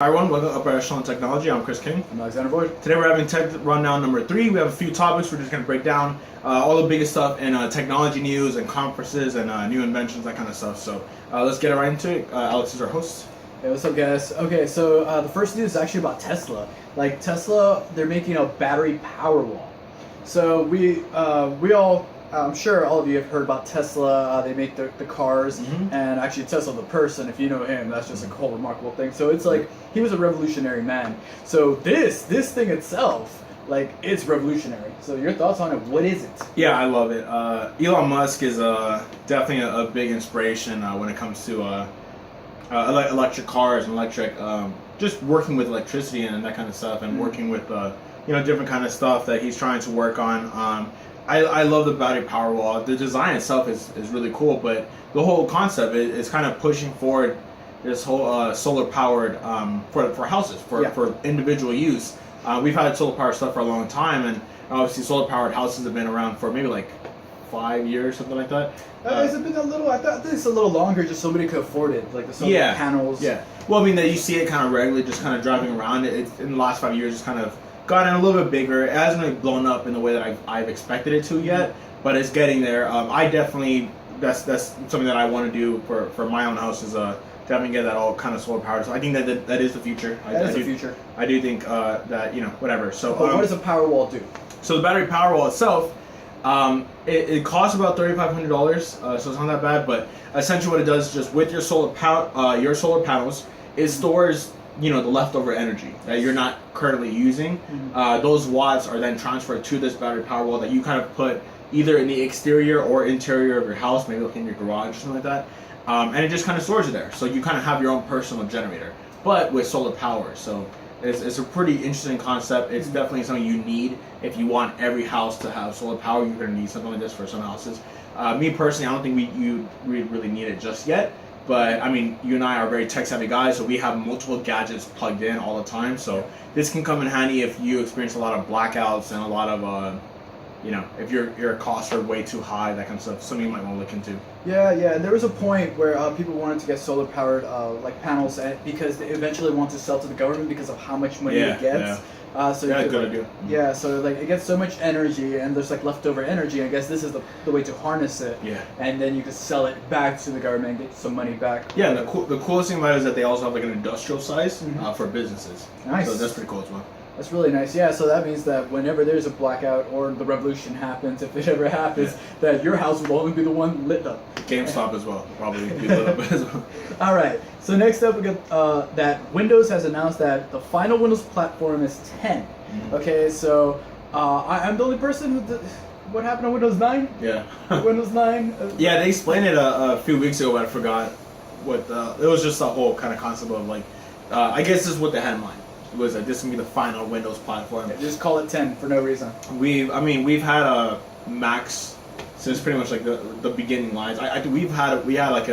Hi everyone, welcome to Upper Echelon Technology. I'm Chris King. I'm Alexander Boyd. Today we're having Tech Rundown number 3. We have a few topics we're just going to break down. All the biggest stuff in technology news and conferences and new inventions, that kind of stuff. So let's get right into it. Alex is our host. Hey, what's up guys? Okay, so the first news is actually about Tesla. Like Tesla, they're making a battery Powerwall. So we all, I'm sure all of you have heard about Tesla. They make the cars, and actually Tesla the person, if you know him, that's just a whole remarkable thing. So it's like, he was a revolutionary man. So this thing itself, like, it's revolutionary. So your thoughts on it, what is it? Yeah, I love it. Elon Musk is definitely a big inspiration when it comes to electric cars and electric, just working with electricity and that kind of stuff, and working with different kind of stuff that he's trying to work on. I love the battery Powerwall. The design itself is really cool, but the whole concept is kind of pushing forward this whole solar powered for houses, for individual use. We've had solar powered stuff for a long time, and obviously solar powered houses have been around for maybe like 5 years, something like that. Has it been a little? I thought this a little longer, just somebody could afford it, like the solar panels. Yeah. Well, I mean, you see it kind of regularly, just kind of driving around. It's in the last 5 years, it's kind of gotten a little bit bigger. It hasn't really blown up in the way that I've expected it to yet, but it's getting there. I definitely, that's something that I want to do for my own house, is definitely get that all kind of solar powered. So I think that is the future. That is the future. I do think that, whatever. So what does a Powerwall do? So the battery Powerwall itself, it costs about $3,500, so it's not that bad. But essentially, what it does is just with your solar panels, it stores the leftover energy that you're not currently using. Those watts are then transferred to this battery Powerwall that you kind of put either in the exterior or interior of your house, maybe like in your garage or something like that. And it just kind of stores it there. So you kind of have your own personal generator, but with solar power. So it's a pretty interesting concept. It's definitely something you need if you want every house to have solar power. You're going to need something like this for some houses. Me personally, I don't think we really need it just yet. But I mean, you and I are very tech-savvy guys, so we have multiple gadgets plugged in all the time. So this can come in handy if you experience a lot of blackouts and a lot of, if your costs are way too high, that kind of stuff. Something you might want to look into. Yeah. And there was a point where people wanted to get solar-powered like panels because they eventually want to sell to the government because of how much money it gets. Yeah. So good idea. Yeah, so like it gets so much energy, and there's like leftover energy. I guess this is the way to harness it. Yeah. And then you can sell it back to the government and get some money back. Yeah, and the coolest thing about it is that they also have like an industrial size for businesses. Nice. So that's pretty cool as well. That's really nice. Yeah, so that means that whenever there's a blackout or the revolution happens, if it ever happens, that your house will only be the one lit up. GameStop as well, probably be lit up as well. All right. So next up, we got that Windows has announced that the final Windows platform is 10. Okay, so I'm the only person with what happened on Windows 9? Yeah. Windows 9? Yeah, they explained it a few weeks ago, but I forgot what it was. Just a whole kind of concept of like, I guess this is what they had in mind. It was that this would be the final Windows platform. Yeah, just call it 10 for no reason. We've had Macs since pretty much like the beginning lines. We had like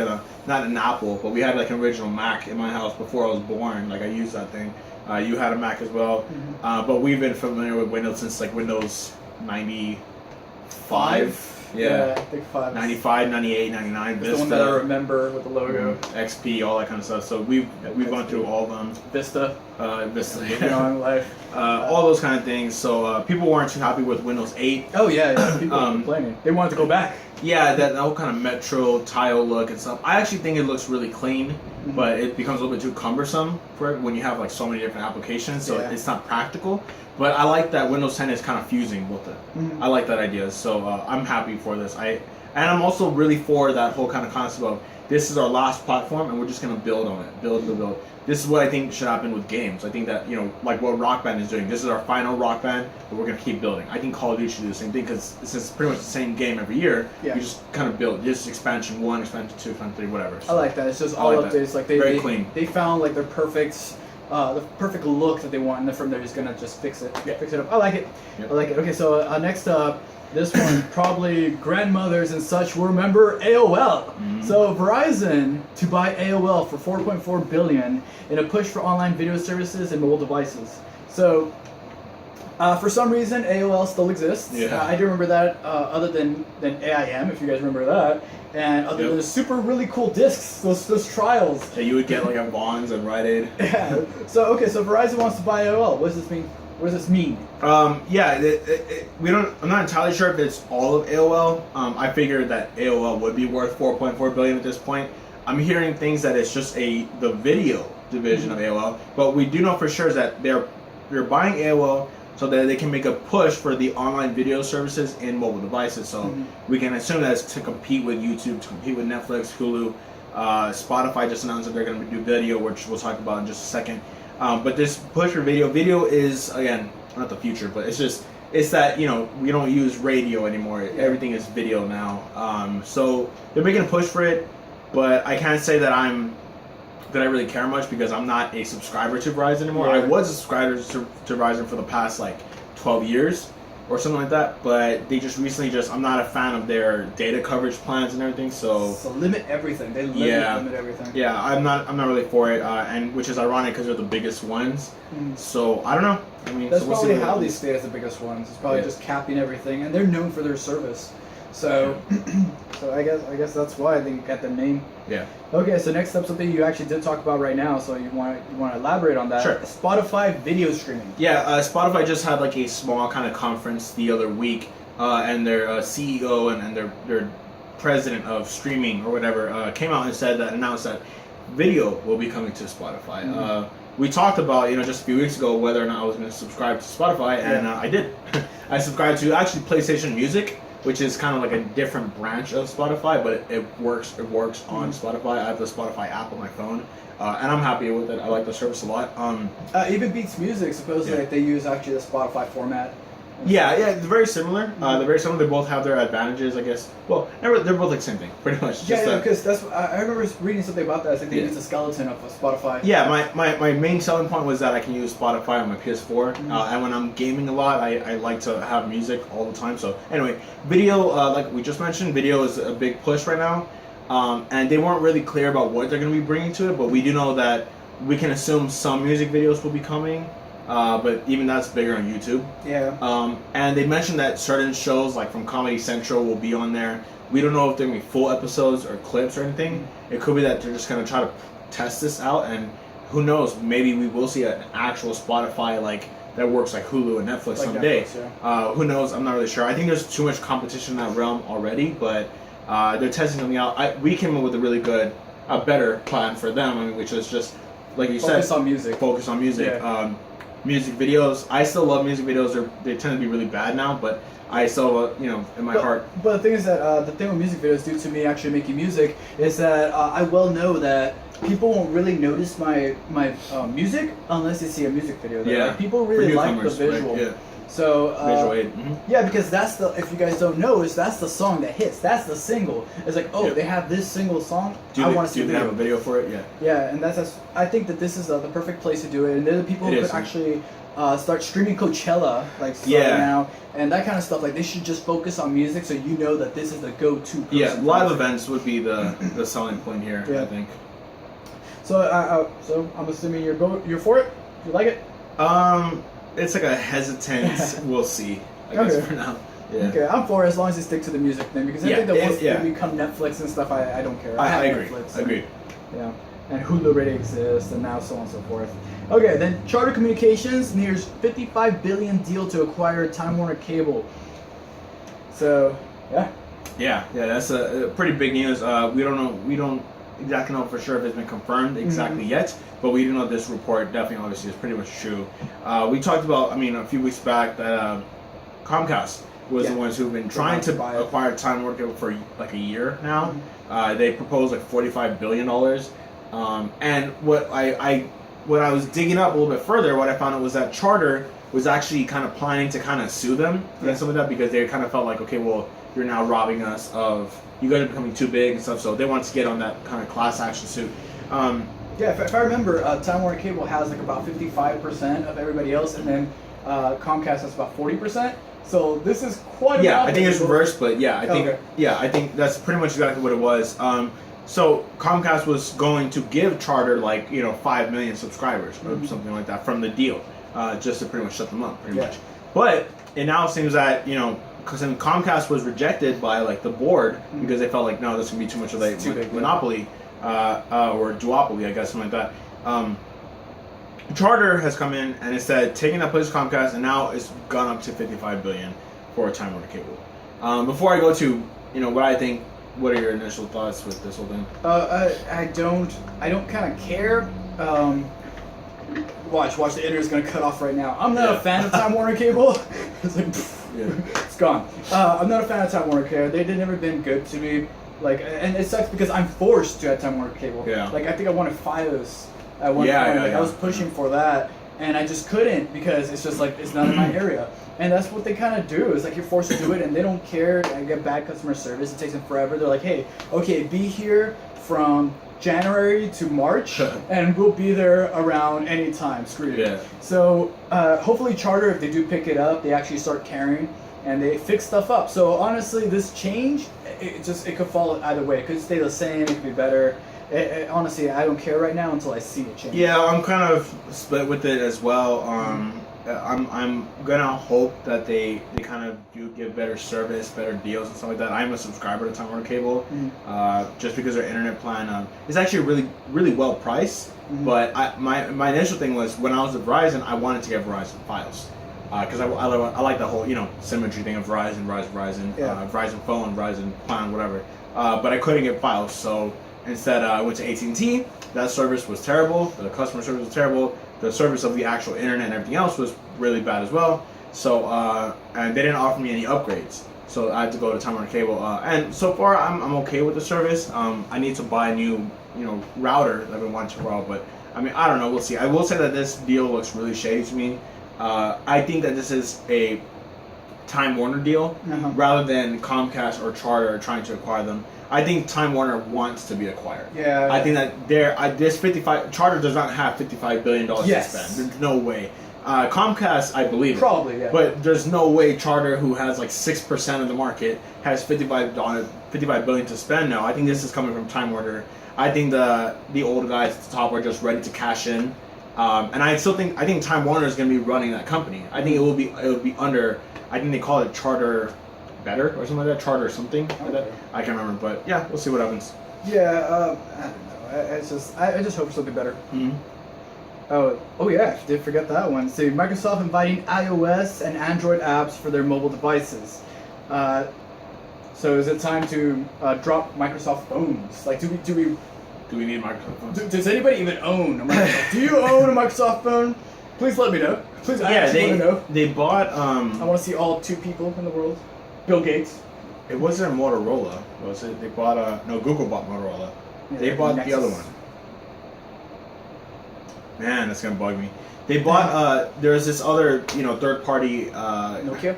not an Apple, but we had like an original Mac in my house before I was born. Like I used that thing. You had a Mac as well, but we've been familiar with Windows since like Windows 95. Yeah, I think 5. 95, 98, 99, Vista. The one that I remember with the logo. XP, all that kind of stuff. So we've gone through all of them. Vista. Vista. On life. All those kind of things. So people weren't too happy with Windows 8. Oh yeah. People were complaining. They wanted to go back. Yeah, that whole kind of Metro tile look and stuff. I actually think it looks really clean, but it becomes a little bit too cumbersome for it when you have like so many different applications. So it's not practical. But I like that Windows 10 is kind of fusing both it. I like that idea. So I'm happy for this. And I'm also really for that whole kind of concept of this is our last platform and we're just gonna build on it, build. This is what I think should happen with games. I think that like what Rock Band is doing. This is our final Rock Band, but we're gonna keep building. I think Call of Duty should do the same thing because since it's pretty much the same game every year, you just kind of build. Just expansion 1, expansion 2, expansion 3, whatever. So I like that. It's just all updates. Like very clean. They found like their perfect. The perfect look that they want, and then from there, just gonna just fix it up. I like it. I like it. Okay, so next up, this one probably grandmothers and such will remember AOL. So Verizon to buy AOL for $4.4 billion in a push for online video services and mobile devices. So For some reason, AOL still exists. Yeah. I do remember that, other than AIM, if you guys remember that. And other than the super really cool discs, those trials. That you would get like at Vons and Rite Aid. Yeah. So Verizon wants to buy AOL. What does this mean? What does this mean? We don't. I'm not entirely sure if it's all of AOL. I figured that AOL would be worth 4.4 billion at this point. I'm hearing things that it's just the video division of AOL, but we do know for sure that they're buying AOL so that they can make a push for the online video services in mobile devices. So we can assume that it's to compete with YouTube, to compete with Netflix, Hulu. Spotify just announced that they're going to do video, which we'll talk about in just a second. But this push for video is, again, not the future, but it's that, we don't use radio anymore. Everything is video now. So they're making a push for it, but I can't say that I really care much because I'm not a subscriber to Verizon anymore. I was a subscriber to Verizon for the past 12 years or something like that, but they just recently I'm not a fan of their data coverage plans and everything. So limit everything. They limit everything. Yeah, I'm not really for it, and which is ironic because they're the biggest ones. So I don't know. I mean, that's probably how they stay as the biggest ones. It's probably just capping everything, and they're known for their service. So, so I guess that's why they got the name. Yeah. Okay, so next up, something you actually did talk about right now. So you want to elaborate on that? Sure. Spotify video streaming. Yeah, Spotify just had a small kind of conference the other week, and their CEO and their president of streaming or whatever came out and announced that video will be coming to Spotify. We talked about just a few weeks ago whether or not I was going to subscribe to Spotify, and I did. I subscribed to actually PlayStation Music, which is kind of like a different branch of Spotify, but it works on Spotify. I have the Spotify app on my phone, and I'm happy with it. I like the service a lot. Even Beats Music, supposedly they use actually the Spotify format. Yeah, they're very similar. They're very similar. They both have their advantages, I guess. Well, they're both the same thing, pretty much. Because that's I remember reading something about that. I think they use the skeleton of Spotify. Yeah, my main selling point was that I can use Spotify on my PS4, and when I'm gaming a lot, I like to have music all the time. So anyway, video, like we just mentioned, video is a big push right now, and they weren't really clear about what they're going to be bringing to it, but we do know that we can assume some music videos will be coming. But even that's bigger on YouTube. Yeah. And they mentioned that certain shows, like from Comedy Central, will be on there. We don't know if they're going to be full episodes or clips or anything. It could be that they're just going to try to test this out, and who knows, maybe we will see an actual Spotify that works like Hulu and Netflix someday. Netflix, who knows? I'm not really sure. I think there's too much competition in that realm already, but they're testing something out. We came up with a better plan for them, which is just, like you said, focus on music. Focus on music. Yeah. Music videos. I still love music videos. They tend to be really bad now, but I still, in my heart. But the thing is that the thing with music videos, due to me actually making music, is that I well know that people won't really notice my music unless they see a music video. Yeah. People really like the visual. Right? Yeah. So visual aid. Yeah, because that's if you guys don't know, that's the song that hits. That's the single. It's like, they have this single song. I want to see. Do they have a video for it? Yeah. Yeah, and I think that this is the perfect place to do it, and they're the people who could actually start streaming Coachella now, and that kind of stuff. Like they should just focus on music, so you know that this is the go-to. Yeah, live events would be the selling point here. Yeah. I think. So I'm assuming you're for it. You like it? It's like a hesitant. We'll see. I guess for now. Yeah. Okay, I'm for it as long as they stick to the music thing, because I think that once they become Netflix and stuff, I don't care. I agree. Netflix Agreed. Yeah, and Hulu already exists, and now so on and so forth. Okay, then Charter Communications nears $55 billion deal to acquire Time Warner Cable. So, yeah. Yeah, that's a pretty big news. We don't exactly know for sure if it's been confirmed exactly yet, but we do know this report definitely obviously is pretty much true. We talked about, a few weeks back that Comcast was the ones who've been trying to acquire Time Warner Cable for like a year now. They proposed like $45 billion. And what I was digging up a little bit further, what I found out was that Charter was actually kind of planning to kind of sue them and some of that, because they kind of felt like, okay, well, you're now robbing us of, you guys are becoming too big and stuff, so they wanted to get on that kind of class action suit. If I remember, Time Warner Cable has like about 55% of everybody else, and then Comcast has about 40%. So this is quite a I think it's reversed, but I think that's pretty much exactly what it was. So Comcast was going to give Charter 5 million subscribers or something like that from the deal, just to pretty much shut them up, pretty much. But it now seems that because Comcast was rejected by like the board because they felt like no, this can be too much of a monopoly or duopoly, I guess, something like that. Charter has come in and it said taking that place of Comcast, and now it's gone up to $55 billion for Time Warner Cable. Before I go to what I think, what are your initial thoughts with this whole thing? I don't kind of care. Watch, the internet's gonna cut off right now. I'm not a fan of Time Warner Cable. It's like, it's gone. I'm not a fan of Time Warner Cable. They've never been good to me. Like, and it sucks because I'm forced to have Time Warner Cable. Yeah. Like, I think I wanted FiOS at one point. I was pushing for that, and I just couldn't because it's just like it's not in my area. And that's what they kind of do. Is like you're forced to do it, and they don't care. I get bad customer service. It takes them forever. They're like, hey, okay, be here from January to March, and we'll be there around any time. Screw you. Yeah. So hopefully Charter, if they do pick it up, they actually start caring and they fix stuff up. So honestly, this change, it could fall either way. It could stay the same. It could be better. Honestly, I don't care right now until I see it change. Yeah, I'm kind of split with it as well. I'm gonna hope that they kind of do give better service, better deals and stuff like that. I'm a subscriber to Time Warner Cable, just because their internet plan is actually really well priced. But my initial thing was when I was at Verizon, I wanted to get Verizon Files because I like the whole symmetry thing of Verizon, Verizon phone, Verizon plan, whatever. But I couldn't get Files, so instead I went to AT&T. That service was terrible. The customer service was terrible. The service of the actual internet and everything else was really bad as well. So, and they didn't offer me any upgrades. So I had to go to Time Warner Cable. And so far, I'm okay with the service. I need to buy a new, router that I've been wanting to roll. But I mean, I don't know. We'll see. I will say that this deal looks really shady to me. I think that this is a Time Warner deal rather than Comcast or Charter trying to acquire them. I think Time Warner wants to be acquired. Yeah. I think that this Charter does not have $55 billion to spend. There's no way. Comcast, I believe. Probably, yeah. But there's no way Charter, who has like 6% of the market, has $55 billion to spend now. I think this is coming from Time Warner. I think the old guys at the top are just ready to cash in. And I think Time Warner is going to be running that company. I think it will be under. I think they call it Charter Better or something like that. Charter something like that. I can't remember, but yeah, we'll see what happens. Yeah, I don't know. I just hope something better. Oh yeah, did forget that one. So Microsoft inviting iOS and Android apps for their mobile devices. So is it time to drop Microsoft phones? Like, do we need Microsoft phones? Does anybody even own a Microsoft? Do you own a Microsoft phone? Please let me know. Please, I actually want to know. They bought. I want to see all 2 people in the world. Bill Gates. It wasn't Motorola, was it? They bought no. Google bought Motorola. Yeah, they bought Nexus. the other one. Man, that's gonna bug me. They bought. There's this other third party. Nokia.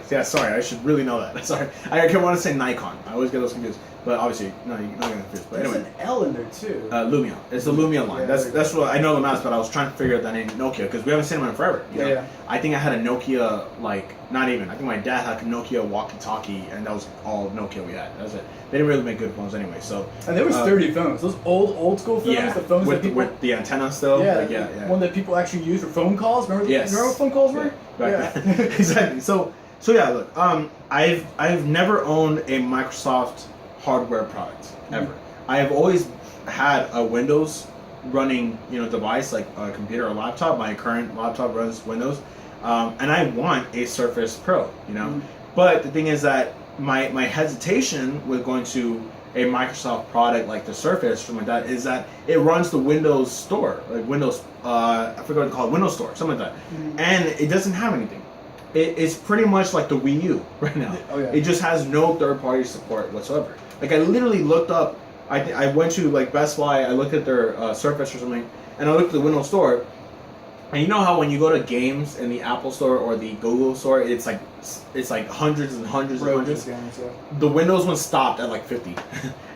Yeah, sorry. I should really know that. Sorry. I want to say Nikon. I always get those confused. But obviously, no, you're not getting confused. But There's anyway. an L in there too. Lumia. It's the Lumia line. Yeah, that's what I know the mask, but I was trying to figure out that name Nokia because we haven't seen them in forever. You know? Yeah. I think I had a Nokia not even. I think my dad had a Nokia walkie-talkie, and that was all Nokia we had. That was it. They didn't really make good phones anyway. So. And there was 30 phones. Those old school phones. Yeah. The phones with, that people. With the antenna still. Yeah. One that people actually use for phone calls. Remember? Remember what phone calls were? Yeah. Exactly. So yeah, look. I've never owned a Microsoft hardware product ever. I have always had a Windows running device like a computer or laptop. My current laptop runs Windows, and I want a Surface Pro. But the thing is that my hesitation with going to a Microsoft product like the Surface, something like that, is that it runs the Windows Store, like Windows. I forgot what to call it, Windows Store, something like that, and it doesn't have anything. It's pretty much like the Wii U right now. Oh, yeah. It just has no third-party support whatsoever. Like I literally looked up. I went to like Best Buy. I looked at their Surface or something, and I looked at the Windows Store. And you know how when you go to games in the Apple Store or the Google Store, it's like hundreds and hundreds and hundreds. Games, yeah. The Windows one stopped at like 50,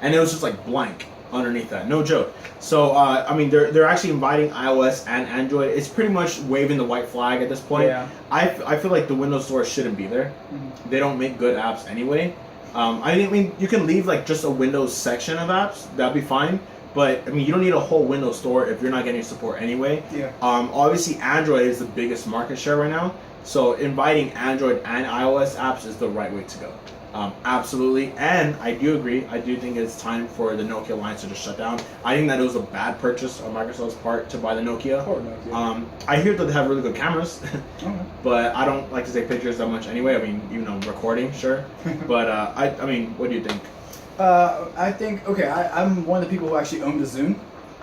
and it was just like blank underneath that. No joke. So I mean, they're actually inviting iOS and Android. It's pretty much waving the white flag at this point. Yeah. I feel like the Windows Store shouldn't be there. They don't make good apps anyway. I mean, you can leave like just a Windows section of apps. That'd be fine. But I mean, you don't need a whole Windows store if you're not getting support anyway. Yeah. Obviously, Android is the biggest market share right now, so inviting Android and iOS apps is the right way to go. Absolutely, and I do agree. I do think it's time for the Nokia Alliance to just shut down. I think that it was a bad purchase on Microsoft's part to buy the Nokia. Poor Nokia. I hear that they have really good cameras, Okay. but I don't like to take pictures that much anyway. I mean, recording, sure. But I mean, what do you think? I think, okay, I'm one of the people who actually owned a Zune,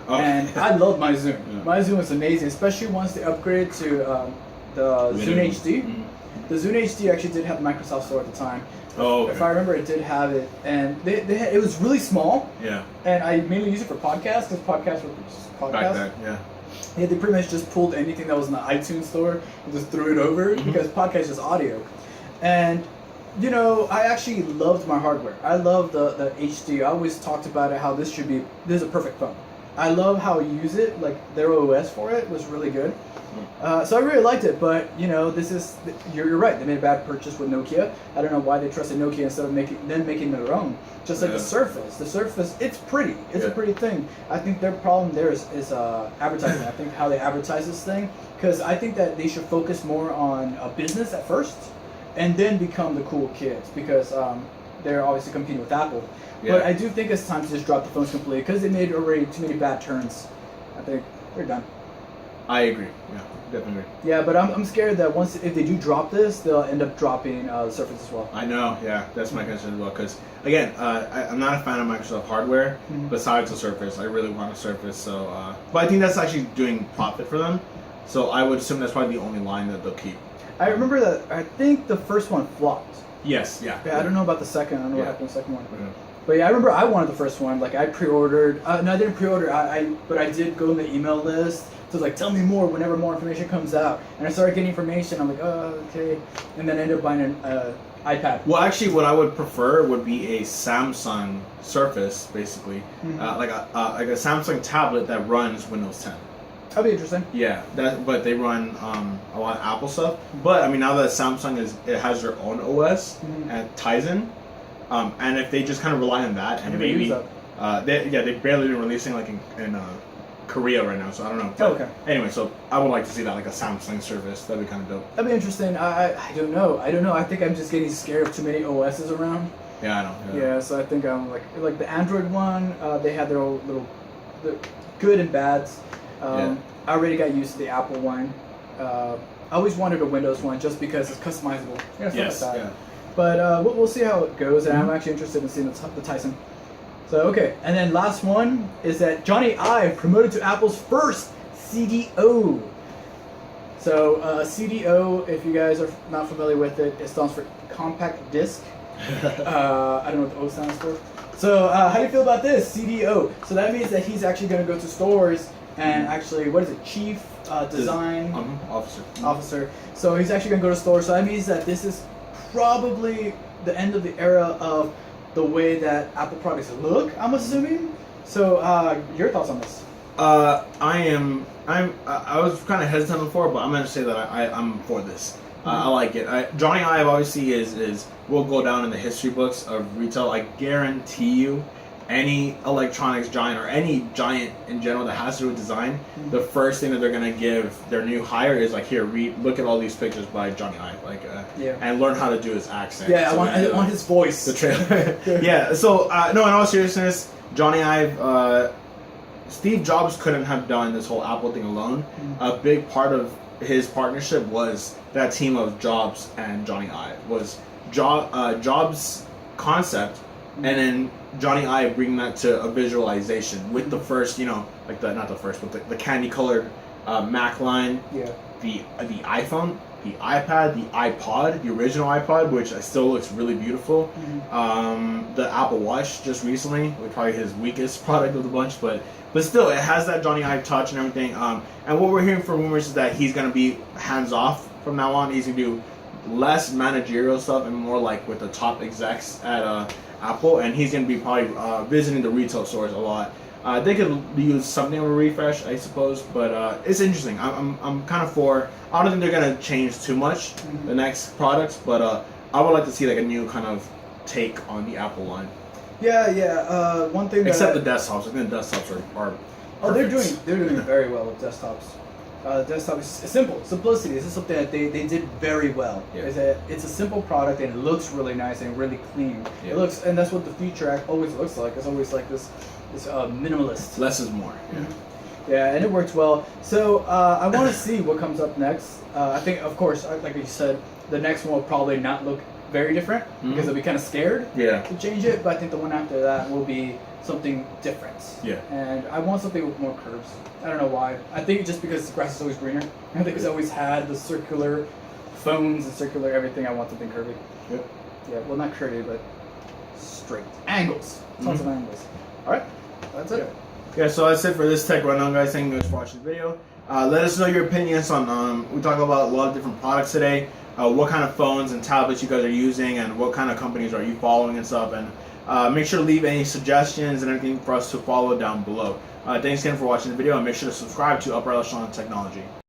Oh. and I loved my Zune. Yeah. My Zune was amazing, especially once they upgraded to the Zune HD. Mm. The Zune HD actually did have the Microsoft Store at the time. Oh, okay. If I remember, it did have it, and they had, it was really small, Yeah. and I mainly used it for podcasts, because podcasts were just podcasts. Back then, yeah. Yeah, they pretty much just pulled anything that was in the iTunes store and just threw it over, because podcast is audio. And I actually loved my hardware. I love the HD. I always talked about it, how this is a perfect phone. I love how I use it, like their OS for it was really good. So I really liked it, but you're right. They made a bad purchase with Nokia. I don't know why they trusted Nokia instead of making their own. Just like the Surface. The Surface, it's pretty. It's a pretty thing. I think their problem there is advertising. I think how they advertise this thing, because I think that they should focus more on business at first, and then become the cool kids, because they're obviously competing with Apple. Yeah. But I do think it's time to just drop the phones completely, because they made already too many bad turns. I think they're done. I agree. Yeah, definitely. Yeah, but I'm scared that if they do drop this, they'll end up dropping the Surface as well. I know. Yeah, that's my concern as well. Because again, I'm not a fan of Microsoft hardware. Besides the Surface, I really want a Surface. So, but I think that's actually doing profit for them. So I would assume that's probably the only line that they'll keep. I remember that. I think the first one flopped. Yes. Yeah. Yeah, I don't know about the second. I don't know what happened to the second one. Yeah. But yeah, I remember I wanted the first one. Like I pre-ordered. No, I didn't pre-order. But I did go in the email list. So it's like, tell me more whenever more information comes out. And I started getting information. I'm like, oh, okay. And then I ended up buying an iPad. Well, actually, what I would prefer would be a Samsung Surface, basically, like a Samsung tablet that runs Windows 10. That'd be interesting. Yeah, but they run a lot of Apple stuff. But I mean, now that Samsung has their own OS and ties in, and if they just kind of rely on that, and maybe they've barely been releasing like in Korea right now, so I don't know. But okay. Anyway, so I would like to see that, like a Samsung Surface. That'd be kind of dope. That'd be interesting. I don't know. I think I'm just getting scared of too many OSs around. Yeah, I know. Yeah, so I think I'm like the Android one. They had their own the good and bads. I already got used to the Apple one. I always wanted a Windows one just because it's customizable. Yes. Like that. Yeah. But we'll see how it goes, and I'm actually interested in seeing the Tyson. So, okay, and then last one is that Jony Ive promoted to Apple's first CDO. So, CDO, if you guys are not familiar with it, it stands for compact disc. I don't know what the O stands for. So, how do you feel about this, CDO? So that means that he's actually going to go to stores and actually, what is it, Chief Design Officer. So he's actually going to go to stores. So that means that this is probably the end of the era of the way that Apple products look, I'm assuming. So, your thoughts on this? I was kind of hesitant before, but I'm going to say that I'm for this. I like it. Jony Ive obviously will go down in the history books of retail. I guarantee you, any electronics giant or any giant in general that has to do with design, the first thing that they're gonna give their new hire is like, here, look at all these pictures by Jony Ive, and learn how to do his accent. Yeah, so I want his voice. The trailer. Yeah. So no, in all seriousness, Jony Ive, Steve Jobs couldn't have done this whole Apple thing alone. A big part of his partnership was that team of Jobs and Jony Ive. Was Jobs' concept, and then Jony Ive bringing that to a visualization with the first, like not the first, but the candy colored Mac line, the iPhone, the iPad, the iPod, the original iPod, which still looks really beautiful. The Apple Watch just recently, which probably his weakest product of the bunch, but still, it has that Jony Ive touch and everything. And what we're hearing from rumors is that he's gonna be hands off from now on. He's gonna do less managerial stuff and more like with the top execs at Apple, and he's gonna be probably visiting the retail stores a lot. They could use something of a refresh, I suppose, but it's interesting. I'm kind of for. I don't think they're gonna change too much the next products, but I would like to see like a new kind of take on the Apple line. Yeah. One thing that Except the desktops. I think the desktops are oh, perfect. they're doing very well with desktops. Desktop is simple, simplicity. This is something that they did very well. Yeah. It's a simple product and it looks really nice and really clean. Yeah. It looks, and that's what the future always looks like. It's always like this minimalist. Less is more. Yeah. Yeah, and it works well. So I want to see what comes up next. I think, of course, like you said, the next one will probably not look very different because they'll be kind of scared to change it. But I think the one after that will be something different. Yeah. And I want something with more curves. I don't know why. I think just because the grass is always greener. I think it's always had the circular phones and circular everything. I want something curvy. Yep. Yeah, well, not curvy, but straight. Angles. Tons of angles. All right, that's it. Yeah, so that's it for this tech rundown, guys. Thank you guys for watching the video. Let us know your opinions on, we talk about a lot of different products today. What kind of phones and tablets you guys are using and what kind of companies are you following and stuff. And make sure to leave any suggestions and anything for us to follow down below. Thanks again for watching the video and make sure to subscribe to Upper Echelon Technology.